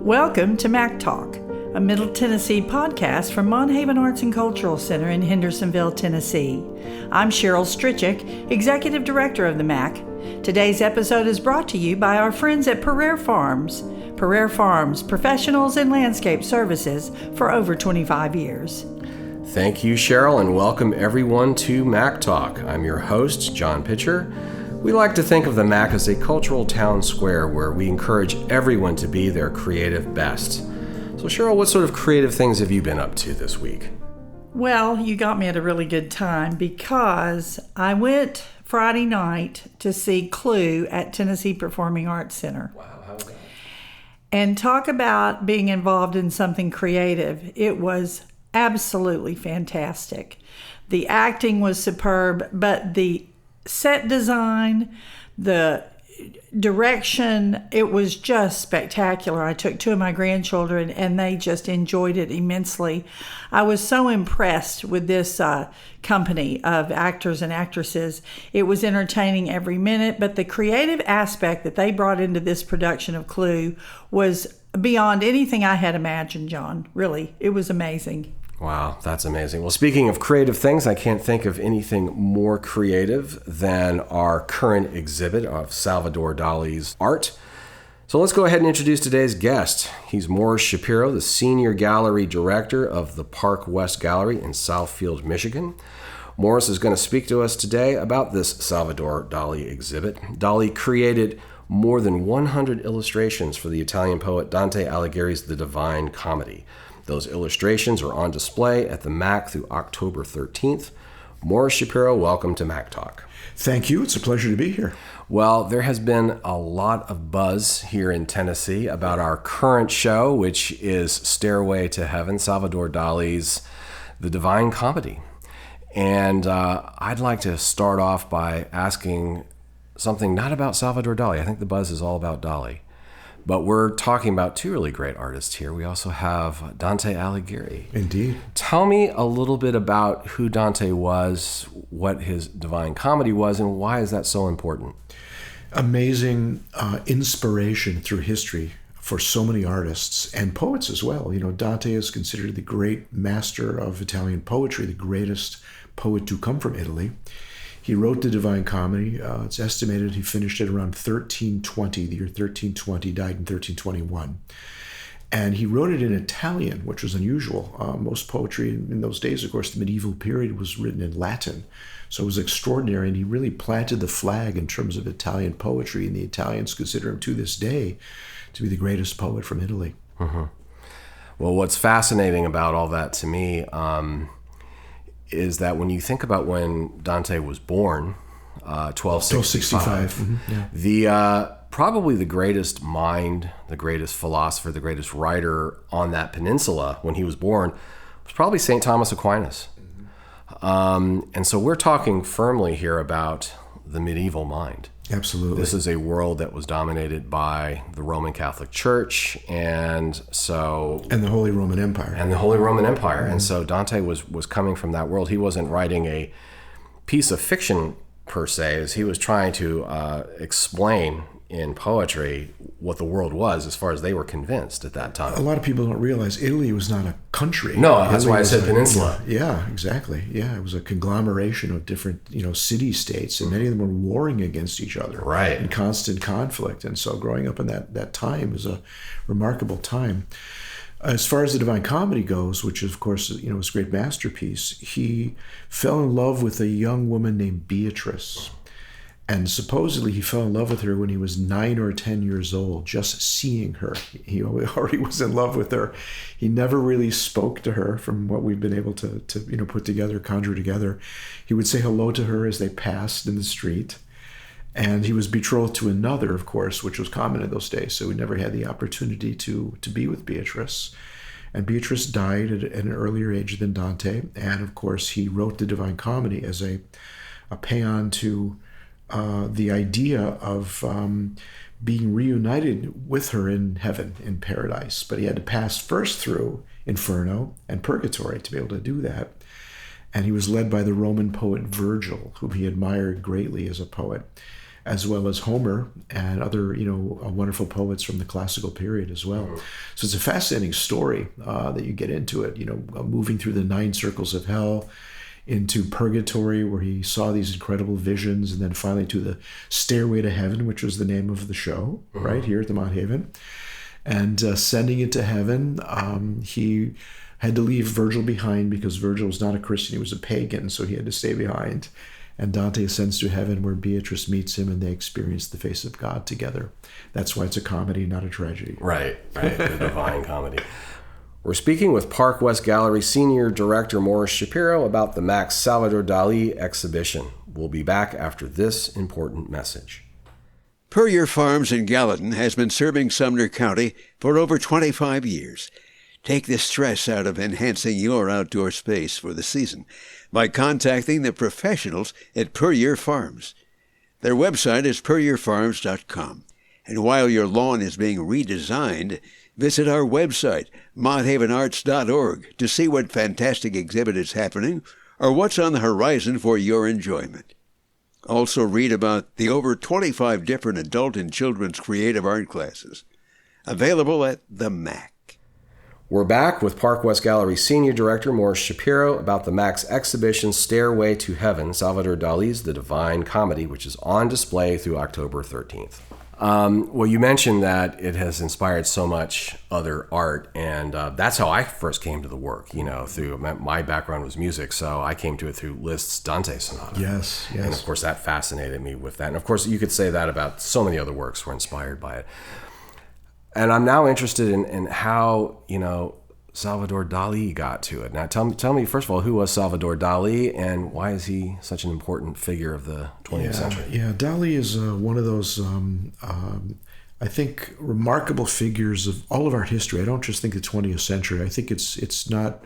Welcome to MACC Talk, a Middle Tennessee podcast from Monthaven Arts and Cultural Center in Hendersonville, Tennessee. I'm Cheryl Strichick, Executive Director of the MACC. Today's episode is brought to you by our friends at Pereire Farms. Pereire Farms, professionals in landscape services for over 25 years. Thank you, Cheryl, and welcome everyone to MACC Talk. I'm your host, John Pitcher. We like to think of the MACC as a cultural town square where we encourage everyone to be their creative best. So Cheryl, what sort of creative things have you been up to this week? Well, you got me at a really good time because I went Friday night to see Clue at Tennessee Performing Arts Center. Wow, how was that? And talk about being involved in something creative. It was absolutely fantastic. The acting was superb, but the set design, the direction, it was just spectacular. I took two of my grandchildren and they just enjoyed it immensely. I was so impressed with this company of actors and actresses. It was entertaining every minute, but the creative aspect that they brought into this production of Clue was beyond anything I had imagined, John. Really, it was amazing. Wow, that's amazing. Well, speaking of creative things, I can't think of anything more creative than our current exhibit of Salvadore Dalí's art. So let's go ahead and introduce today's guest. He's Morris Shapiro, the Senior Gallery Director of the Park West Gallery in Southfield, Michigan. Morris is going to speak to us today about this Salvadore Dalí exhibit. Dalí created more than 100 illustrations for the Italian poet Dante Alighieri's The Divine Comedy. Those illustrations are on display at the MACC through October 13th. Morris Shapiro, welcome to MACC Talk. Thank you. It's a pleasure to be here. Well, there has been a lot of buzz here in Tennessee about our current show, which is Stairway to Heaven, Salvadore Dalí's The Divine Comedy. And I'd like to start off by asking something not about Salvadore Dalí. I think the buzz is all about Dalí. But we're talking about two really great artists here. We also have Dante Alighieri. Indeed. Tell me a little bit about who Dante was, what his Divine Comedy was, and why is that so important? Amazing inspiration through history for so many artists and poets as well. You know, Dante is considered the great master of Italian poetry, the greatest poet to come from Italy. He wrote the Divine Comedy. It's estimated he finished it around 1320, the year 1320, died in 1321. And he wrote it in Italian, which was unusual. Most poetry in those days, of course, the medieval period was written in Latin. So it was extraordinary, and he really planted the flag in terms of Italian poetry, and the Italians consider him to this day to be the greatest poet from Italy. Mm-hmm. Well, what's fascinating about all that to me is that when you think about when Dante was born, 1265, Mm-hmm. Yeah. the probably the greatest mind, the greatest philosopher, the greatest writer on that peninsula when he was born was probably St. Thomas Aquinas. Mm-hmm. And so we're talking firmly here about the medieval mind. Absolutely. This is a world that was dominated by the Roman Catholic Church, and the Holy Roman Empire. Mm-hmm. And so Dante was coming from that world. He wasn't writing a piece of fiction per se, as he was trying to explain in poetry what the world was as far as they were convinced at that time. A lot of people don't realize Italy was not a country. No, that's why I said peninsula. Yeah, exactly. Yeah, it was a conglomeration of different, city-states, and many of them were warring against each other. Right. In constant conflict. And so growing up in that time was a remarkable time. As far as the Divine Comedy goes, which of course, was a great masterpiece, he fell in love with a young woman named Beatrice. And supposedly he fell in love with her when he was 9 or 10 years old, just seeing her. He already was in love with her. He never really spoke to her from what we've been able to put together, conjure together. He would say hello to her as they passed in the street. And he was betrothed to another, of course, which was common in those days. So he never had the opportunity to be with Beatrice. And Beatrice died at an earlier age than Dante. And of course, he wrote the Divine Comedy as a paean to the idea of being reunited with her in heaven, in paradise. But he had to pass first through Inferno and Purgatory to be able to do that. And he was led by the Roman poet Virgil, whom he admired greatly as a poet. as well as Homer and other, wonderful poets from the classical period as well. So it's a fascinating story that you get into it, moving through the 9 circles of hell, into purgatory, where he saw these incredible visions, and then finally to the Stairway to Heaven, which was the name of the show, right here at the Monthaven. And ascending into heaven, he had to leave Virgil behind because Virgil was not a Christian, he was a pagan, so he had to stay behind. And Dante ascends to heaven, where Beatrice meets him, and they experience the face of God together. That's why it's a comedy, not a tragedy. Right, the Divine Comedy. We're speaking with Park West Gallery Senior Director Morris Shapiro about the MACC Salvadore Dalí exhibition. We'll be back after this important message. Puryear Farms in Gallatin has been serving Sumner County for over 25 years. Take the stress out of enhancing your outdoor space for the season by contacting the professionals at Puryear Farms. Their website is puryearfarms.com. And while your lawn is being redesigned, visit our website, monthavenarts.org, to see what fantastic exhibit is happening or what's on the horizon for your enjoyment. Also read about the over 25 different adult and children's creative art classes available at the MACC. We're back with Park West Gallery Senior Director Morris Shapiro about the MACC's exhibition Stairway to Heaven, Salvadore Dalí's The Divine Comedy, which is on display through October 13th. Well, you mentioned that it has inspired so much other art, and that's how I first came to the work, through my background was music, so I came to it through Liszt's Dante Sonata. Yes. And of course that fascinated me with that. And of course you could say that about so many other works were inspired by it. And I'm now interested in how, Salvadore Dalí got to it. Now tell me, first of all, who was Salvadore Dalí, and why is he such an important figure of the 20th century? Yeah, Dalí is one of those, I think, remarkable figures of all of art history. I don't just think the 20th century. I think it's not,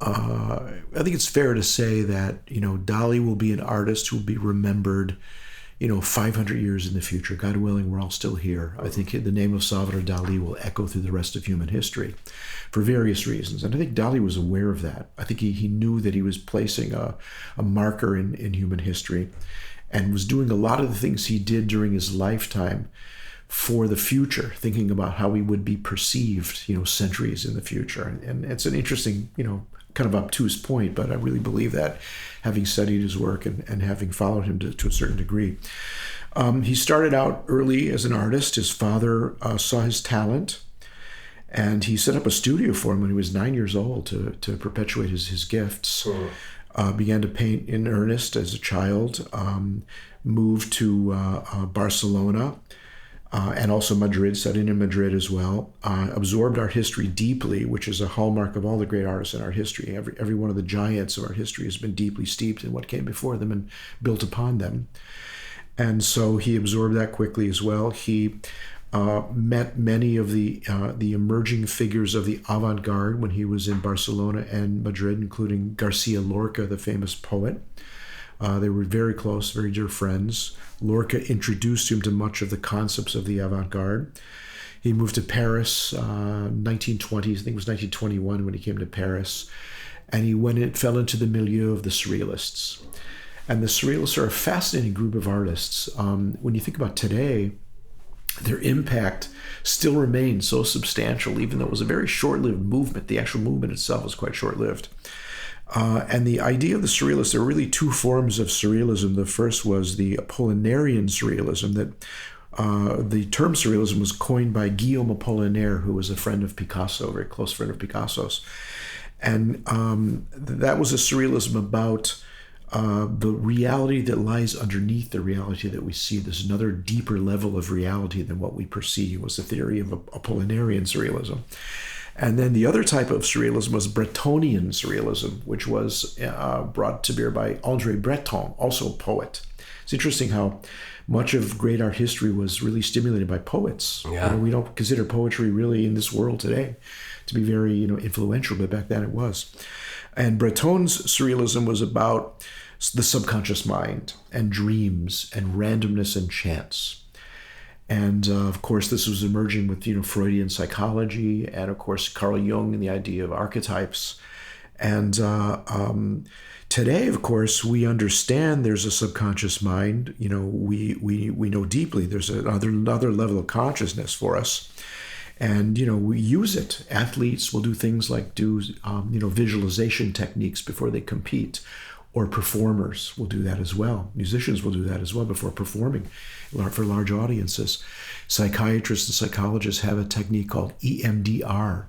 I think it's fair to say that, Dalí will be an artist who will be remembered 500 years in the future. God willing, we're all still here. I think the name of Salvadore Dalí will echo through the rest of human history for various reasons. And I think Dalí was aware of that. I think he knew that he was placing a marker in human history, and was doing a lot of the things he did during his lifetime for the future, thinking about how he would be perceived, centuries in the future. And it's an interesting, kind of obtuse point, but I really believe that, having studied his work and having followed him to a certain degree. He started out early as an artist. His father saw his talent, and he set up a studio for him when he was 9 years old to perpetuate his gifts. Began to paint in earnest as a child, moved to Barcelona, and also Madrid, studied in Madrid as well, absorbed art history deeply, which is a hallmark of all the great artists in art history. Every one of the giants of art history has been deeply steeped in what came before them and built upon them. And so he absorbed that quickly as well. He met many of the emerging figures of the avant-garde when he was in Barcelona and Madrid, including Garcia Lorca, the famous poet. They were very close, very dear friends. Lorca introduced him to much of the concepts of the avant-garde. He moved to Paris, 1920s, I think it was 1921 when he came to Paris, and he fell into the milieu of the Surrealists. And the Surrealists are a fascinating group of artists. When you think about today, their impact still remains so substantial, even though it was a very short-lived movement. The actual movement itself was quite short-lived. And the idea of the Surrealists, there were really two forms of Surrealism. The first was the Apollinarian Surrealism, that the term Surrealism was coined by Guillaume Apollinaire, who was a friend of Picasso, a very close friend of Picasso's. And that was a Surrealism about the reality that lies underneath the reality that we see. There's another deeper level of reality than what we perceive, was the theory of Apollinarian Surrealism. And then the other type of Surrealism was Bretonian Surrealism, which was brought to bear by André Breton, also a poet. It's interesting how much of great art history was really stimulated by poets. Yeah. We don't consider poetry really in this world today to be very influential, but back then it was. And Breton's Surrealism was about the subconscious mind and dreams and randomness and chance. And of course, this was emerging with Freudian psychology, and of course Carl Jung and the idea of archetypes. And today, of course, we understand there's a subconscious mind. We know deeply there's another level of consciousness for us. And, we use it. Athletes will do things like do visualization techniques before they compete, or performers will do that as well. Musicians will do that as well before performing for large audiences. Psychiatrists and psychologists have a technique called EMDR,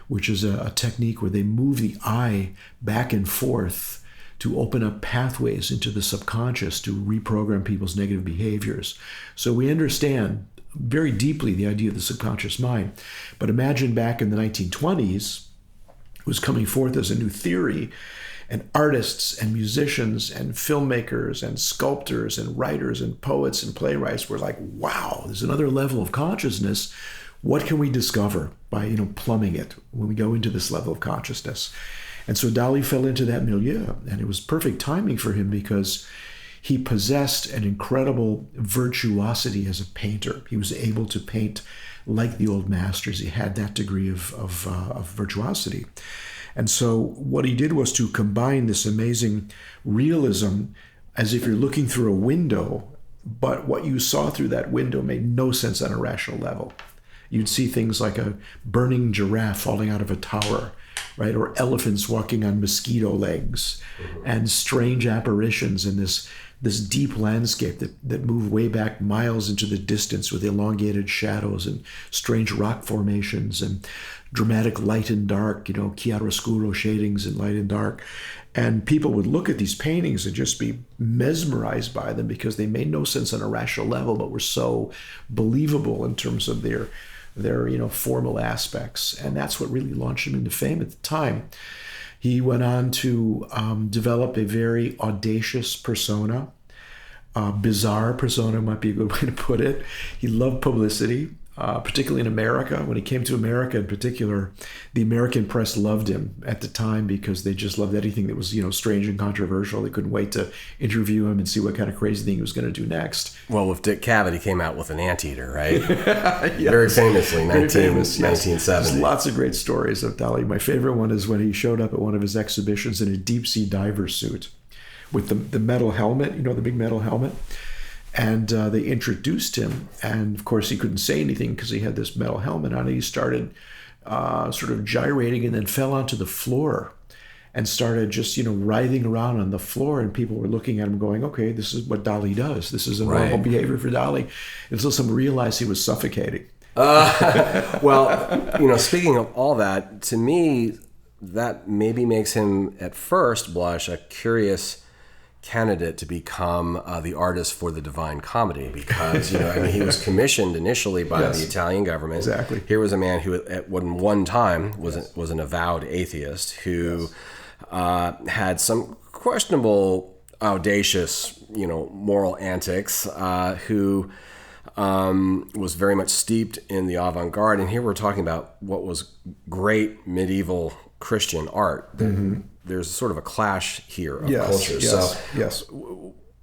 which is a technique where they move the eye back and forth to open up pathways into the subconscious to reprogram people's negative behaviors. So we understand very deeply the idea of the subconscious mind. But imagine back in the 1920s, it was coming forth as a new theory, and artists and musicians and filmmakers and sculptors and writers and poets and playwrights were like, wow, there's another level of consciousness. What can we discover by, plumbing it when we go into this level of consciousness? And so Dalí fell into that milieu, and it was perfect timing for him because he possessed an incredible virtuosity as a painter. He was able to paint like the old masters. He had that degree of virtuosity. And so what he did was to combine this amazing realism as if you're looking through a window, but what you saw through that window made no sense on a rational level. You'd see things like a burning giraffe falling out of a tower, right? Or elephants walking on mosquito legs, and strange apparitions in this deep landscape that move way back miles into the distance with elongated shadows and strange rock formations and dramatic light and dark, chiaroscuro shadings in light and dark. And people would look at these paintings and just be mesmerized by them because they made no sense on a rational level, but were so believable in terms of their formal aspects. And that's what really launched him into fame at the time. He went on to develop a very audacious persona. Bizarre persona might be a good way to put it. He loved publicity, particularly in America. When he came to America in particular, the American press loved him at the time because they just loved anything that was, strange and controversial. They couldn't wait to interview him and see what kind of crazy thing he was going to do next. Well, with Dick Cavett, he came out with an anteater, right? Yes. Very famously, Very famous, 1970. There's lots of great stories of Dalí. My favorite one is when he showed up at one of his exhibitions in a deep-sea diver suit with the metal helmet, the big metal helmet. And they introduced him. And, of course, he couldn't say anything because he had this metal helmet on. He started sort of gyrating and then fell onto the floor and started just, writhing around on the floor. And people were looking at him going, okay, this is what Dalí does. This is a normal behavior for Dalí. Until someone realized he was suffocating. Well, speaking of all that, to me, that maybe makes him, at first blush, a curious candidate to become the artist for the Divine Comedy, because he was commissioned initially by the Italian government. Exactly. Here was a man who at one time was an avowed atheist who had some questionable, audacious, moral antics, who was very much steeped in the avant-garde. And here we're talking about what was great medieval Christian art. Mm-hmm. There's sort of a clash here of cultures.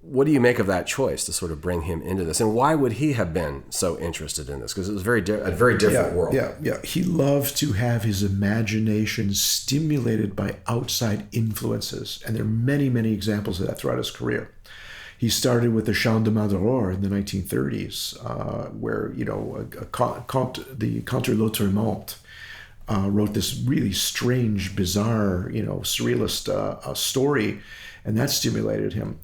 What do you make of that choice to sort of bring him into this? And why would he have been so interested in this? Because it was a very different world. He loved to have his imagination stimulated by outside influences. And there are many, many examples of that throughout his career. He started with the Chant de Madror in the 1930s, where, the Contre l'Autrement wrote this really strange, bizarre, surrealist story, and that stimulated him.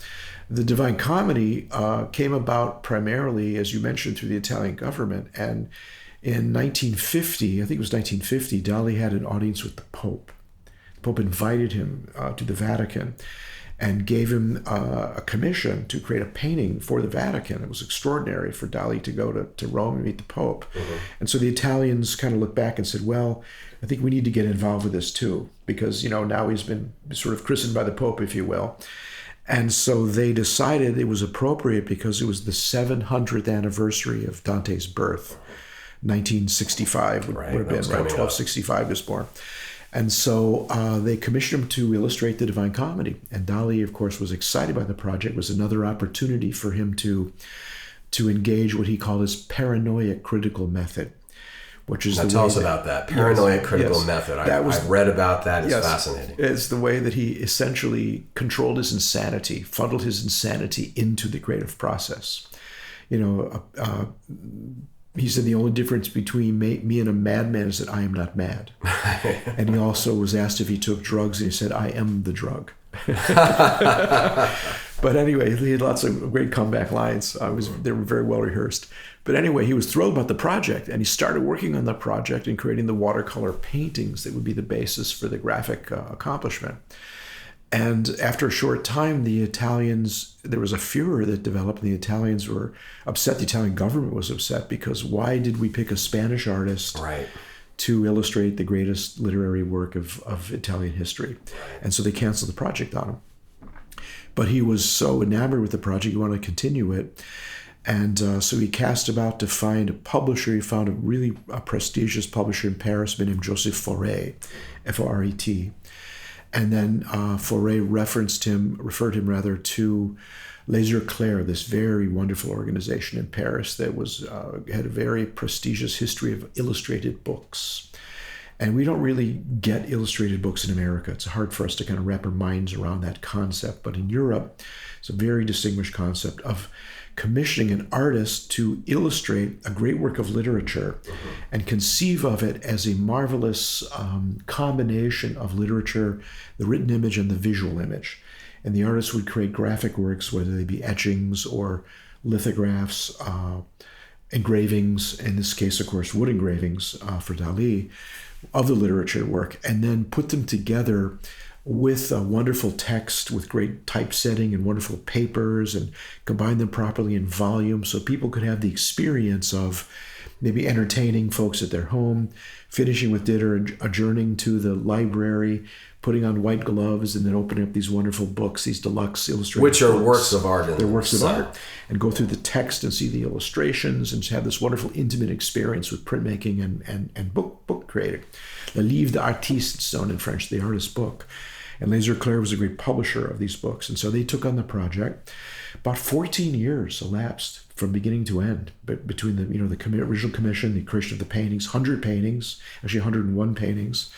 The Divine Comedy came about primarily, as you mentioned, through the Italian government. And in 1950, I think it was 1950, Dalí had an audience with the Pope. The Pope invited him to the Vatican and gave him a commission to create a painting for the Vatican. It was extraordinary for Dalí to go to Rome and meet the Pope. Mm-hmm. And so the Italians kind of looked back and said, well, I think we need to get involved with this too, because, now he's been sort of christened by the Pope, if you will. And so they decided it was appropriate because it was the 700th anniversary of Dante's birth. 1965 would have been, right? 1265 was born. And so they commissioned him to illustrate the Divine Comedy. And Dalí, of course, was excited by the project. It was another opportunity for him to engage what he called his paranoia critical method, which is now the tell way us about that paranoid critical method. I've read about that. It's fascinating. It's the way that he essentially controlled his insanity, funneled his insanity into the creative process. He said the only difference between me and a madman is that I am not mad. And he also was asked if he took drugs, and he said, I am the drug. But anyway, he had lots of great comeback lines. They were very well rehearsed. But anyway, he was thrilled about the project, and he started working on the project and creating the watercolor paintings that would be the basis for the graphic accomplishment. And after a short time, there was a furor that developed, and the Italians were upset. The Italian government was upset because why did we pick a Spanish artist to illustrate the greatest literary work of Italian history? And so they canceled the project on him. But he was so enamored with the project, he wanted to continue it. And so he cast about to find a publisher. He found a prestigious publisher in Paris named Joseph Fauré, F-O-R-E-T. And then Fauré referred him to Les Yeux Clairs, this very wonderful organization in Paris that had a very prestigious history of illustrated books. And we don't really get illustrated books in America. It's hard for us to kind of wrap our minds around that concept. But in Europe, it's a very distinguished concept of commissioning an artist to illustrate a great work of literature and conceive of it as a marvelous combination of literature, the written image and the visual image. And the artist would create graphic works, whether they be etchings or lithographs, engravings, in this case, of course, wood engravings for Dalí, of the literature work, and then put them together with a wonderful text, with great typesetting and wonderful papers, and combine them properly in volume so people could have the experience of maybe entertaining folks at their home, finishing with dinner, adjourning to the library, putting on white gloves, and then opening up these wonderful books, these deluxe illustrated Which are books. works of art. They're works of art. And go through the text and see the illustrations and have this wonderful intimate experience with printmaking and book creating. Le livre d'artiste, it's known in French, the artist's book. And Les Yeux Clairs was a great publisher of these books. And so they took on the project. About 14 years elapsed from beginning to end between the original commission, the creation of the paintings, 100 paintings, actually 101 paintings,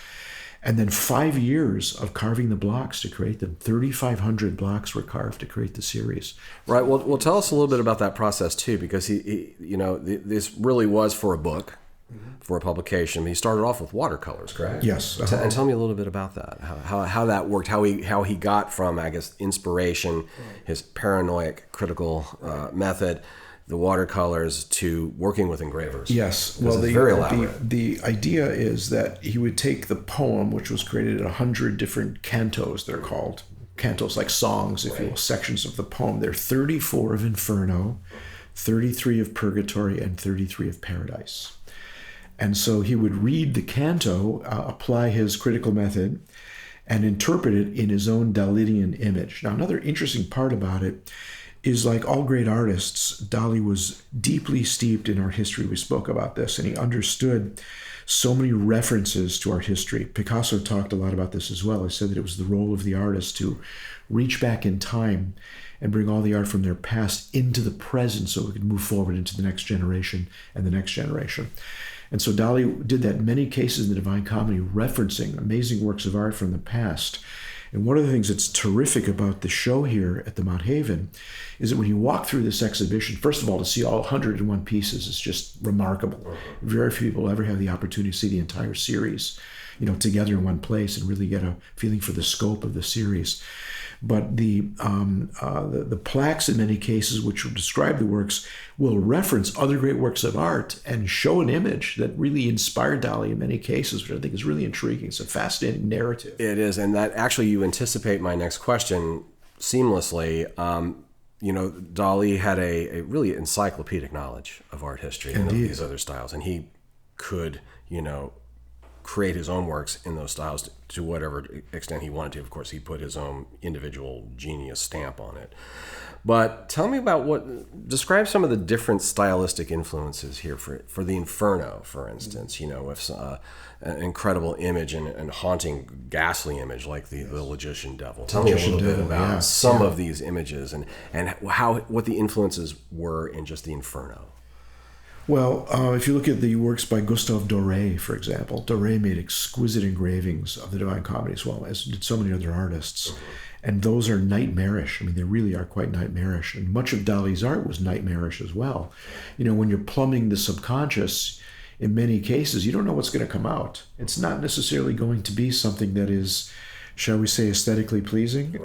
and then 5 years of carving the blocks to create them. 3,500 blocks were carved to create the series. Right. Well, tell us a little bit about that process too, because this really was for a book. For a publication. He started off with watercolors, correct? Yes. And tell me a little bit about that. How that worked. How he got from, I guess, inspiration, his paranoid critical method, the watercolors, to working with engravers. Yes. Well, very elaborate. The idea is that he would take the poem, which was created in 100 different cantos. They're called cantos, like songs, if you will, sections of the poem. There are 34 of Inferno, 33 of Purgatory, and 33 of Paradise. And so he would read the canto, apply his critical method, and interpret it in his own Dalídian image. Now, another interesting part about it is, like all great artists, Dalí was deeply steeped in art history. We spoke about this, and he understood so many references to art history. Picasso talked a lot about this as well. He said that it was the role of the artist to reach back in time and bring all the art from their past into the present so it could move forward into the next generation and the next generation. And so Dalí did that in many cases in the Divine Comedy, referencing amazing works of art from the past. And one of the things that's terrific about the show here at the Monthaven is that when you walk through this exhibition, first of all, to see all 101 pieces is just remarkable. Very few people ever have the opportunity to see the entire series, together in one place and really get a feeling for the scope of the series. But the plaques in many cases, which will describe the works, will reference other great works of art and show an image that really inspired Dalí in many cases, which I think is really intriguing. It's a fascinating narrative. It is, and that actually you anticipate my next question seamlessly. Dalí had a really encyclopedic knowledge of art history and these other styles, and he could, create his own works in those styles to whatever extent he wanted to. Of course, he put his own individual genius stamp on it. But tell me about describe some of the different stylistic influences here for the Inferno, for instance, with an incredible image and haunting, ghastly image like the Logician Devil. Tell me a little bit about some of these images and what the influences were in just the Inferno. Well, if you look at the works by Gustave Doré, for example, Doré made exquisite engravings of the Divine Comedy as well, as did so many other artists. And those are nightmarish. I mean, they really are quite nightmarish. And much of Dalí's art was nightmarish as well. When you're plumbing the subconscious, in many cases, you don't know what's going to come out. It's not necessarily going to be something that is, shall we say, aesthetically pleasing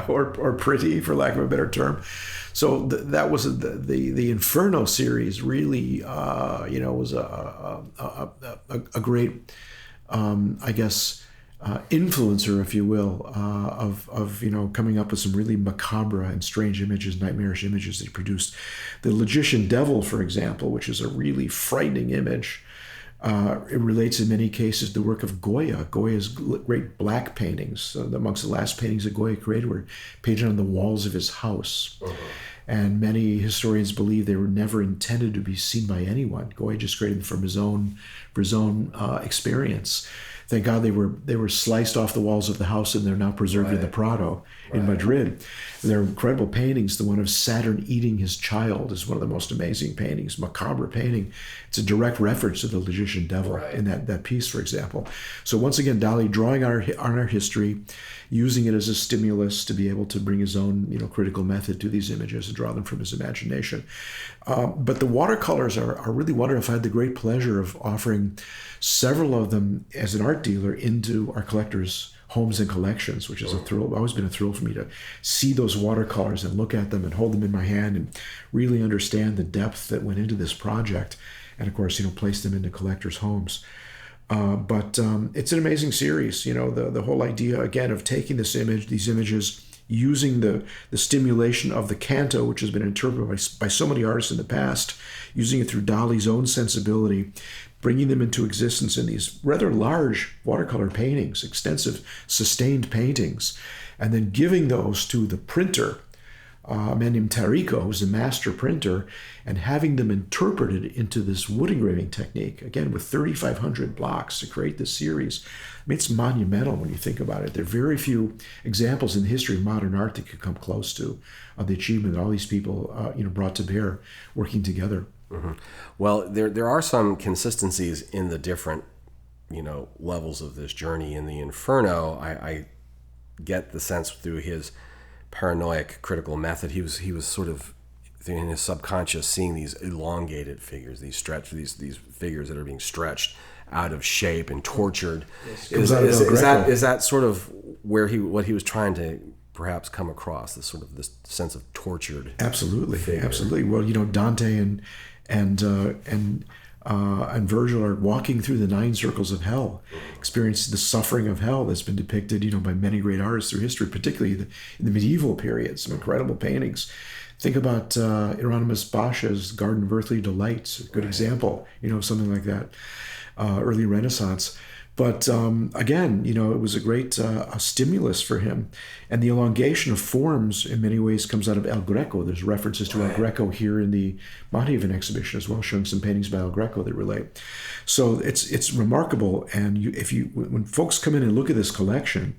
or pretty, for lack of a better term. So that was the Inferno series. Really, was a great, influencer, if you will, of coming up with some really macabre and strange images, nightmarish images that he produced. The Logician Devil, for example, which is a really frightening image. It relates in many cases to the work of Goya. Goya's great black paintings, amongst the last paintings that Goya created, were painted on the walls of his house. And many historians believe they were never intended to be seen by anyone. Goya just created them for his own experience. Thank God they were sliced off the walls of the house, and they're now preserved in the Prado in Madrid. They're incredible paintings. The one of Saturn eating his child is one of the most amazing paintings, macabre painting. It's a direct reference to the Logician Devil in that piece, for example. So once again, Dalí drawing on our history, using it as a stimulus to be able to bring his own critical method to these images and draw them from his imagination. But the watercolors are really wonderful. I've had the great pleasure of offering several of them as an art dealer into our collectors' homes and collections, which is a thrill. Always been a thrill for me to see those watercolors and look at them and hold them in my hand and really understand the depth that went into this project, and of course, place them into collectors' homes. But it's an amazing series. The whole idea again of taking these images, using the stimulation of the canto, which has been interpreted by so many artists in the past, using it through Dalí's own sensibility, bringing them into existence in these rather large watercolor paintings, extensive sustained paintings, and then giving those to the printer, a man named Tarico, who's a master printer, and having them interpreted into this wood engraving technique, again, with 3,500 blocks to create this series. I mean, it's monumental when you think about it. There are very few examples in the history of modern art that could come close to the achievement that all these people, brought to bear working together. Mm-hmm. Well, there are some consistencies in the different, levels of this journey. In the Inferno, I get the sense through his paranoid critical method, he was sort of in his subconscious seeing these elongated figures, these figures that are being stretched out of shape and tortured. Is that sort of what he was trying to perhaps come across, this sense of tortured? Absolutely. Well, Dante and Virgil are walking through the 9 circles of hell, experiencing the suffering of hell that's been depicted, by many great artists through history, particularly in the medieval period. Some incredible paintings. Think about Hieronymus Bosch's Garden of Earthly Delights, a good example, something like that, early Renaissance. But again, it was a great stimulus for him. And the elongation of forms in many ways comes out of El Greco. There's references to El Greco here in the Monthaven exhibition as well, showing some paintings by El Greco that relate. So it's remarkable. And when folks come in and look at this collection,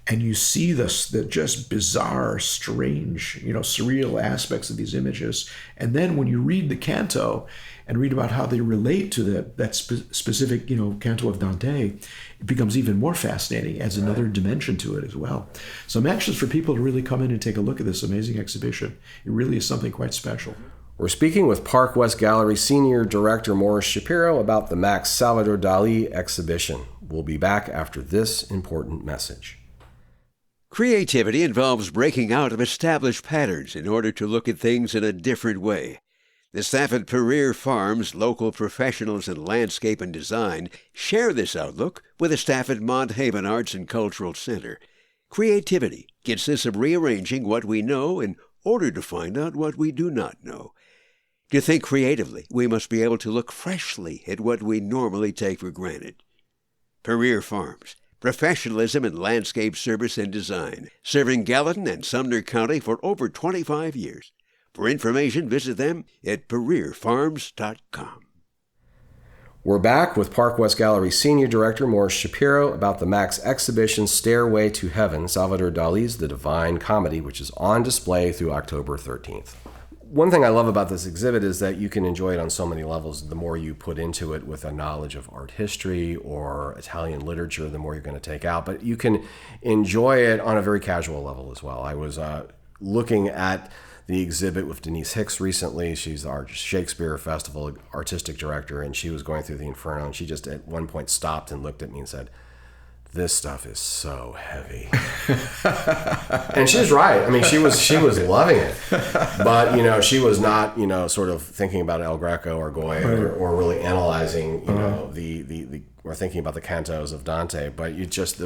and you see the just bizarre, strange, surreal aspects of these images, and then when you read the canto and read about how they relate to that specific, canto of Dante, it becomes even more fascinating, adds another dimension to it as well. So I'm anxious for people to really come in and take a look at this amazing exhibition. It really is something quite special. We're speaking with Park West Gallery Senior Director Morris Shapiro about the MACC Salvadore Dalí exhibition. We'll be back after this important message. Creativity involves breaking out of established patterns in order to look at things in a different way. The staff at Pereire Farms, local professionals in landscape and design, share this outlook with the staff at Monthaven Arts and Cultural Center. Creativity gets us of rearranging what we know in order to find out what we do not know. To think creatively, we must be able to look freshly at what we normally take for granted. Pereire Farms. Professionalism in landscape service and design, serving Gallatin and Sumner County for over 25 years. For information, visit them at PereireFarms.com. We're back with Park West Gallery Senior Director Morris Shapiro about the MACC's exhibition Stairway to Heaven, Salvadore Dalí's The Divine Comedy, which is on display through October 13th. one thing I love about this exhibit is that you can enjoy it on so many levels. The more you put into it with a knowledge of art history or Italian literature, the more you're going to take out. But you can enjoy it on a very casual level as well. I was looking at the exhibit with Denise Hicks recently. She's our Shakespeare Festival artistic director, and she was going through the Inferno, and she just at one point stopped and looked at me and said, "This stuff is so heavy." And she was right. I mean, she was loving it, but she was not sort of thinking about El Greco or Goya or really analyzing the or thinking about the cantos of Dante. But you just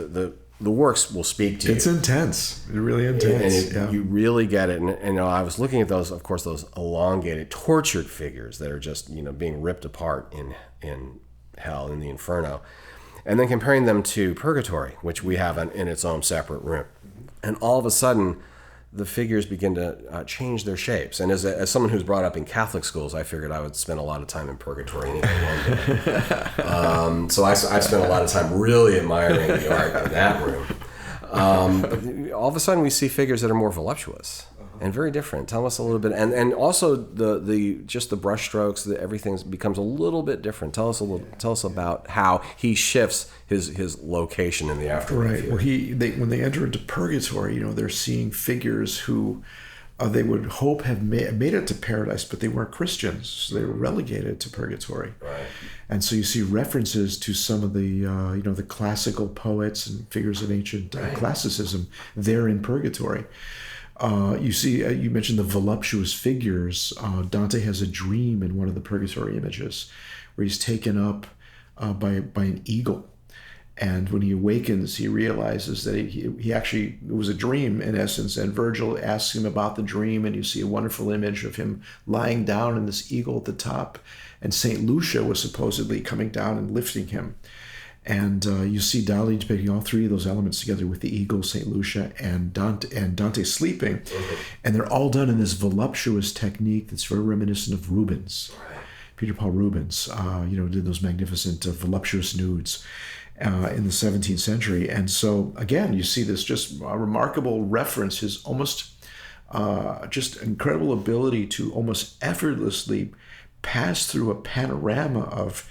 the works will speak to you. It's intense. It's really intense. And you really get it. And I was looking at those, of course, those elongated, tortured figures that are just being ripped apart in hell, in the Inferno. And then comparing them to Purgatory, which we have in its own separate room. And all of a sudden, the figures begin to change their shapes. And as someone who's brought up in Catholic schools, I figured I would spend a lot of time in Purgatory one day. So I've spent a lot of time really admiring the art in that room. But all of a sudden, we see figures that are more voluptuous and very different. Tell us a little bit, and also the just the brush strokes, everything becomes a little bit different. Tell us about how he shifts his location in the afterlife. Right. Well, when they enter into Purgatory, they're seeing figures who they would hope have made it to paradise, but they weren't Christians, so they were relegated to Purgatory. Right. And so you see references to some of the the classical poets and figures of ancient classicism there in Purgatory. You see, you mentioned the voluptuous figures. Dante has a dream in one of the Purgatory images where he's taken up by an eagle. And when he awakens, he realizes that he actually, it was a dream in essence. And Virgil asks him about the dream, and you see a wonderful image of him lying down and this eagle at the top. And St. Lucia was supposedly coming down and lifting him. And you see Dalí depicting all three of those elements together with the eagle, St. Lucia, and Dante sleeping. Mm-hmm. And they're all done in this voluptuous technique that's very reminiscent of Rubens. Right. Peter Paul Rubens, did those magnificent voluptuous nudes in the 17th century. And so, again, you see this just remarkable reference, his almost just incredible ability to almost effortlessly pass through a panorama of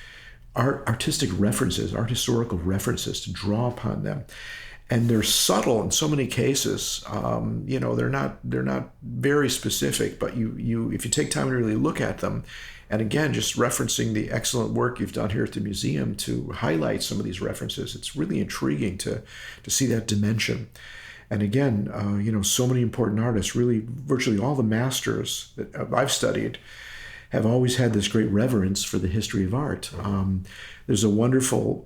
artistic references, art historical references, to draw upon them. And they're subtle in so many cases. They're not very specific, but you if you take time to really look at them, and again, just referencing the excellent work you've done here at the museum to highlight some of these references, it's really intriguing to see that dimension. And again, so many important artists, really virtually all the masters that I've studied, have always had this great reverence for the history of art. There's a wonderful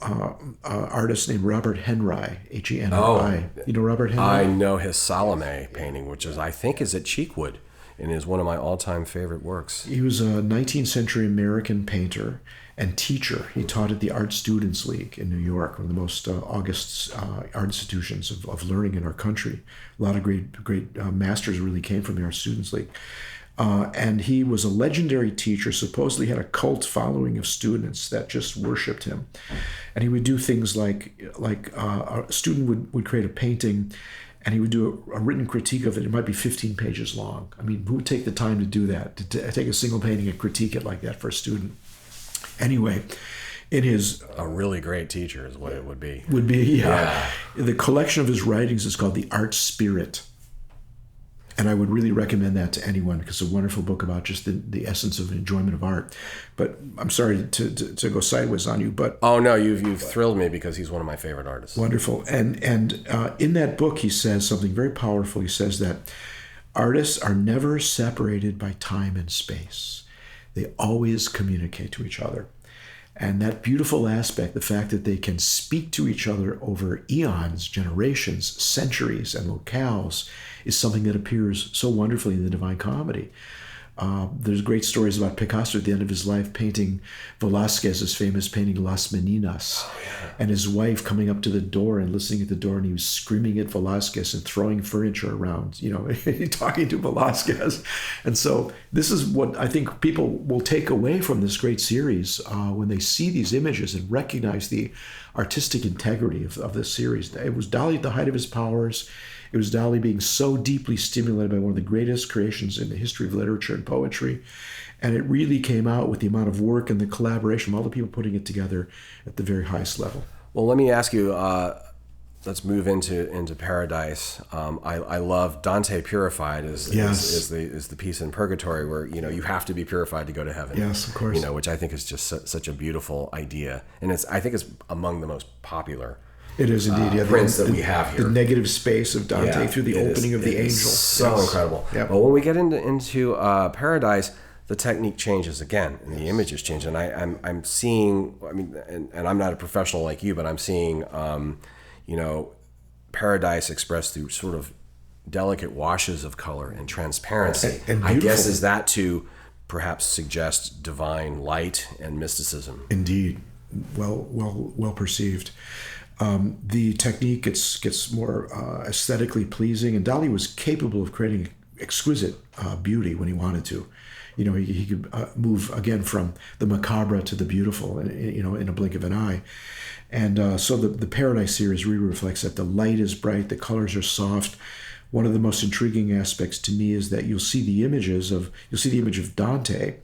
artist named Robert Henry, Henry. You know Robert Henry? I know his Salome painting, which I think is at Cheekwood, and is one of my all-time favorite works. He was a 19th century American painter and teacher. He taught at the Art Students League in New York, one of the most august art institutions of learning in our country. A lot of great masters really came from the Art Students League. And he was a legendary teacher, supposedly had a cult following of students that just worshipped him. And he would do things like a student would create a painting, and he would do a written critique of it. It might be 15 pages long. I mean, who would take the time to do that, to take a single painting and critique it like that for a student? Anyway, a really great teacher is what it would be. Yeah. The collection of his writings is called The Art Spirit. And I would really recommend that to anyone, because it's a wonderful book about just the essence of enjoyment of art. But I'm sorry to go sideways on you, but oh no, you've thrilled me, because he's one of my favorite artists. Wonderful. And in that book, he says something very powerful. He says that artists are never separated by time and space. They always communicate to each other. And that beautiful aspect, the fact that they can speak to each other over eons, generations, centuries, and locales, is something that appears so wonderfully in the Divine Comedy. There's great stories about Picasso at the end of his life painting Velázquez's famous painting Las Meninas, and his wife coming up to the door and listening at the door, and he was screaming at Velázquez and throwing furniture around, talking to Velázquez. And so this is what I think people will take away from this great series when they see these images and recognize the artistic integrity of this series. It was Dalí at the height of his powers. It was Dalí being so deeply stimulated by one of the greatest creations in the history of literature and poetry. And it really came out with the amount of work and the collaboration of all the people putting it together at the very highest level. Well, let me ask you, let's move into Paradise. I love Dante Purified is the piece in Purgatory where, you have to be purified to go to heaven. Yes, of course. Which I think is just such a beautiful idea. And I think it's among the most popular it is indeed. prints that we have here. The negative space of Dante through the opening of the angel. So incredible. Yep. Well, when we get into Paradise, the technique changes again, and the images change. And I'm seeing, and I'm not a professional like you, but I'm seeing, Paradise expressed through sort of delicate washes of color and transparency. And I guess is that to perhaps suggest divine light and mysticism. Indeed, well perceived. The technique gets more aesthetically pleasing, and Dalí was capable of creating exquisite beauty when he wanted to. He could move again from the macabre to the beautiful, in a blink of an eye. And so the Paradise series really reflects that. The light is bright, the colors are soft. One of the most intriguing aspects to me is that you'll see the image of Dante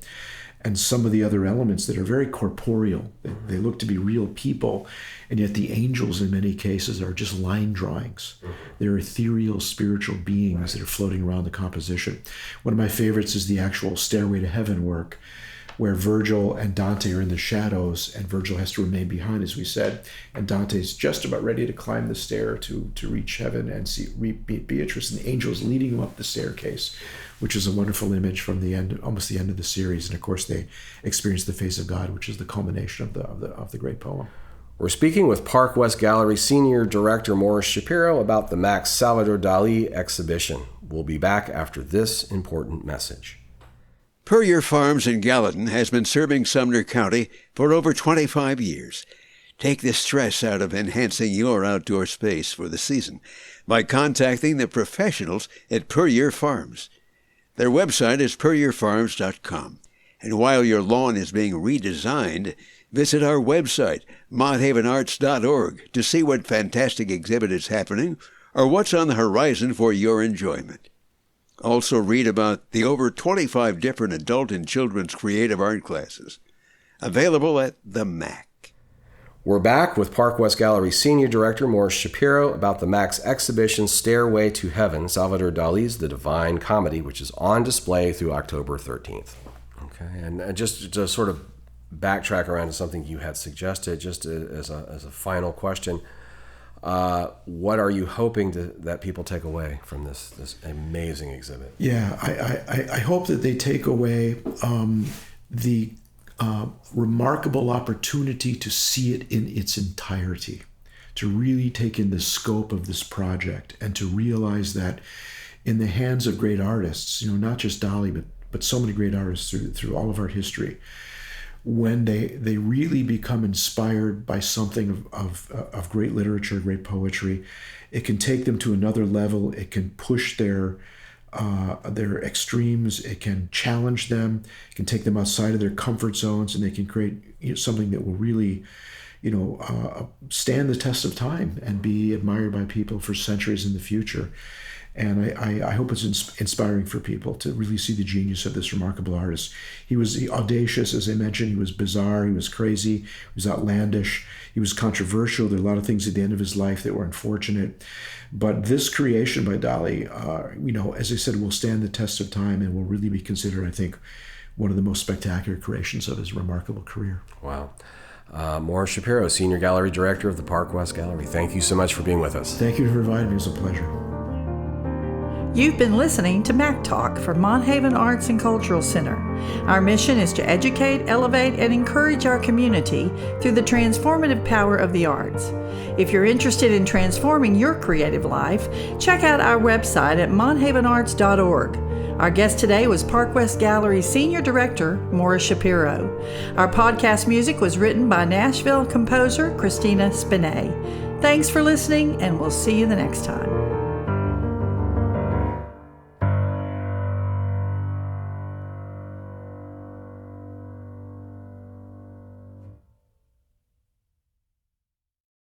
and some of the other elements that are very corporeal. They look to be real people, and yet the angels in many cases are just line drawings. They're ethereal spiritual beings that are floating around the composition. One of my favorites is the actual Stairway to Heaven work, where Virgil and Dante are in the shadows, and Virgil has to remain behind, as we said, and Dante's just about ready to climb the stair to reach heaven and meet Beatrice, and the angels leading him up the staircase, which is a wonderful image from the end, almost the end of the series. And of course, they experience the face of God, which is the culmination of the great poem. We're speaking with Park West Gallery Senior Director Morris Shapiro about the MACC Salvadore Dalí exhibition. We'll be back after this important message. Puryear Farms in Gallatin has been serving Sumner County for over 25 years. Take the stress out of enhancing your outdoor space for the season by contacting the professionals at Puryear Farms. Their website is puryearfarms.com. And while your lawn is being redesigned, visit our website, monthavenarts.org, to see what fantastic exhibit is happening or what's on the horizon for your enjoyment. Also read about the over 25 different adult and children's creative art classes available at the MACC. We're back with Park West Gallery Senior Director Morris Shapiro about the MACC's exhibition Stairway to Heaven, Salvadore Dalí's The Divine Comedy, which is on display through October 13th. Okay, and just to sort of backtrack around to something you had suggested, just as a final question, what are you hoping that people take away from this amazing exhibit? Yeah, I hope that they take away the remarkable opportunity to see it in its entirety, to really take in the scope of this project, and to realize that in the hands of great artists, not just Dalí, but so many great artists through all of art history, when they really become inspired by something of great literature, great poetry, it can take them to another level. It can push their extremes. It can challenge them. It can take them outside of their comfort zones, and they can create something that will really, stand the test of time and be admired by people for centuries in the future. And I hope it's inspiring for people to really see the genius of this remarkable artist. He was audacious, as I mentioned. He was bizarre. He was crazy. He was outlandish. He was controversial. There are a lot of things at the end of his life that were unfortunate. But this creation by Dalí, as I said, will stand the test of time and will really be considered, I think, one of the most spectacular creations of his remarkable career. Wow. Morris Shapiro, Senior Gallery Director of the Park West Gallery. Thank you so much for being with us. Thank you for inviting me. It was a pleasure. You've been listening to MACC Talk from Monthaven Arts and Cultural Center. Our mission is to educate, elevate, and encourage our community through the transformative power of the arts. If you're interested in transforming your creative life, check out our website at monthavenarts.org. Our guest today was Park West Gallery Senior Director Morris Shapiro. Our podcast music was written by Nashville composer Christina Spinay. Thanks for listening, and we'll see you the next time.